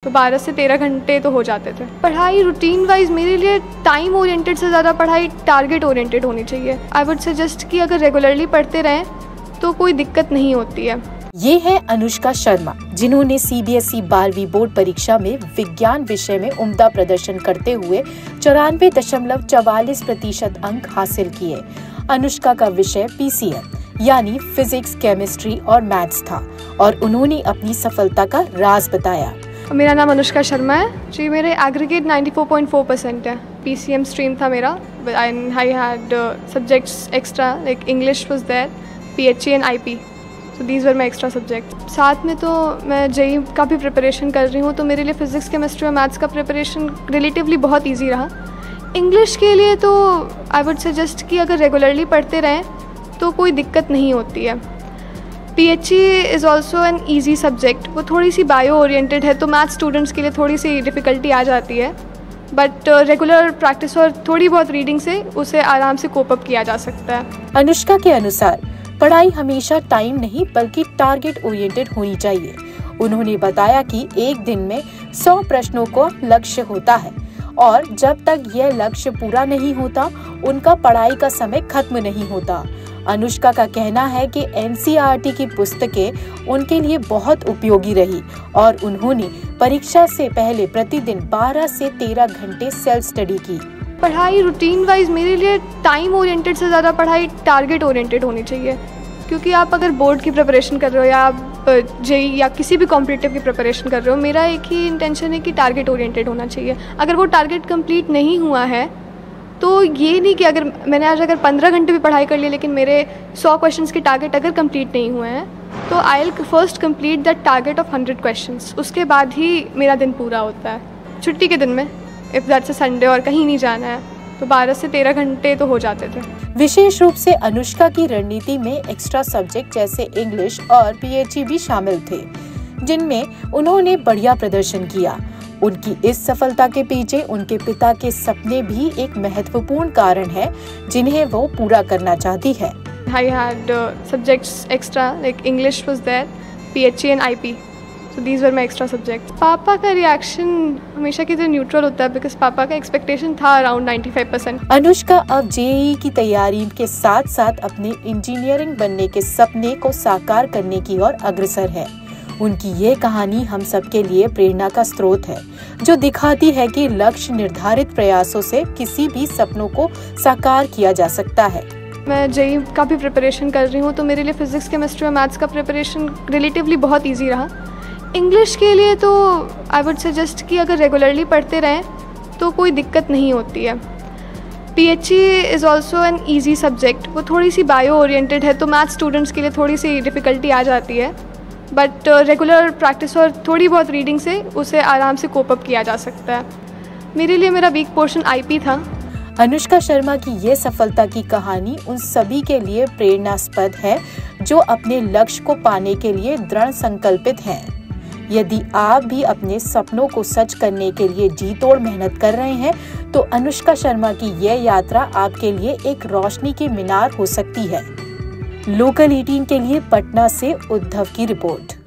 तो 12 से 13 घंटे तो हो जाते थे। पढ़ाई रूटीन वाइज मेरे लिए टाइम ओरिएंटेड से ज़्यादा पढ़ाई टारगेट ओरिएंटेड होनी चाहिए। आई वुड सजेस्ट कि अगर रेगुलरली पढ़ते रहें तो कोई दिक्कत नहीं होती है। ये है अनुष्का शर्मा, जिन्होंने सीबीएसई 12वीं बोर्ड परीक्षा में विज्ञान विषय में उम्दा प्रदर्शन करते हुए 94.44% अंक हासिल किए। अनुष्का का विषय पीसीएम यानी फिजिक्स, केमिस्ट्री और मैथ्स था और उन्होंने अपनी सफलता का राज बताया। मेरा नाम अनुष्का शर्मा है जी। मेरे एग्रीगेट 94.4% है। पीसीएम स्ट्रीम था मेरा। I had subjects extra like English was there, PHE and IP, so these were my extra subject. साथ में तो मैं जेईई का भी प्रिपरेशन कर रही हूँ, तो मेरे लिए फिजिक्स, केमिस्ट्री और मैथ्स का प्रिपरेशन रिलेटिवली बहुत ईजी रहा। इंग्लिश के लिए तो आई वुड सजेस्ट कि अगर रेगुलरली पढ़ते रहें तो कोई दिक्कत नहीं होती है। PHE is also an easy subject. वो थोड़ी सी बायो ओरिएंटेड है, तो मैथ्स स्टूडेंट्स के लिए थोड़ी सी डिफ़िकल्टी आ जाती है, बट रेगुलर प्रैक्टिस और थोड़ी बहुत रीडिंग से उसे आराम से कोप अप किया जा सकता है। अनुष्का के अनुसार पढ़ाई हमेशा टाइम नहीं बल्कि टारगेट ओरिएंटेड होनी चाहिए। उन्होंने बताया कि एक दिन में 100 प्रश्नों को लक्ष्य होता है और जब तक यह लक्ष्य पूरा नहीं होता उनका पढ़ाई का समय खत्म नहीं होता। अनुष्का का कहना है कि एनसीईआरटी की पुस्तकें उनके लिए बहुत उपयोगी रही और उन्होंने परीक्षा से पहले प्रतिदिन 12 से 13 घंटे सेल्फ स्टडी की। पढ़ाई रूटीन वाइज मेरे लिए टाइम ओरिएंटेड से ज़्यादा पढ़ाई टारगेट ओरिएंटेड होनी चाहिए, क्योंकि आप अगर बोर्ड की प्रिपरेशन कर रहे हो या आप जेईई या किसी भी कॉम्पिटिटिव की प्रिपरेशन कर रहे हो, मेरा एक ही इंटेंशन है कि टारगेट ओरिएंटेड होना चाहिए। अगर वो टारगेट कंप्लीट नहीं हुआ है तो ये नहीं कि अगर मैंने आज अगर 15 घंटे भी पढ़ाई कर ली लेकिन मेरे 100 क्वेश्चंस के टारगेट अगर कंप्लीट नहीं हुए हैं तो I will first complete that target of 100 questions. उसके बाद ही मेरा दिन पूरा होता है। छुट्टी के दिन में इफ़ दैट्स अ संडे और कहीं नहीं जाना है तो 12 से 13 घंटे तो हो जाते थे। विशेष रूप से अनुष्का की रणनीति में एक्स्ट्रा सब्जेक्ट जैसे इंग्लिश और पीएचई भी शामिल थे, जिनमें उन्होंने बढ़िया प्रदर्शन किया। उनकी इस सफलता के पीछे उनके पिता के सपने भी एक महत्वपूर्ण कारण है, जिन्हें वो पूरा करना चाहती है। I had subjects extra like English was there, PHE and IP, so these were my extra subjects. पापा का रिएक्शन हमेशा की तरह न्यूट्रल होता है, बिकॉज पापा का एक्सपेक्टेशन था अराउंड 95%। अनुष्का अब जेईई की तैयारी के साथ साथ अपने इंजीनियरिंग बनने के सपने को साकार करने की ओर अग्रसर है। उनकी ये कहानी हम सबके लिए प्रेरणा का स्रोत है, जो दिखाती है कि लक्ष्य निर्धारित प्रयासों से किसी भी सपनों को साकार किया जा सकता है। मैं जेईई का भी प्रिपरेशन कर रही हूँ, तो मेरे लिए फिजिक्स, केमिस्ट्री और मैथ्स का प्रिपरेशन रिलेटिवली बहुत ईजी रहा। इंग्लिश के लिए तो आई वुड सजेस्ट कि अगर रेगुलरली पढ़ते रहें तो कोई दिक्कत नहीं होती है। PHE is also an easy subject. वो थोड़ी सी बायो ओरिएंटेड है, तो मैथ्स स्टूडेंट्स के लिए थोड़ी सी डिफ़िकल्टी आ जाती है, बट रेगुलर प्रैक्टिस और थोड़ी बहुत रीडिंग से उसे आराम से कोप अप किया जा सकता है। मेरे लिए मेरा वीक पोर्शन आईपी था। अनुष्का शर्मा की ये सफलता की कहानी उन सभी के लिए प्रेरणास्पद है जो अपने लक्ष्य को पाने के लिए दृढ़ संकल्पित हैं। यदि आप भी अपने सपनों को सच करने के लिए जी तोड़ मेहनत कर रहे हैं तो अनुष्का शर्मा की यह यात्रा आपके लिए एक रोशनी की मीनार हो सकती है। लोकल 18 के लिए पटना से उद्धव की रिपोर्ट।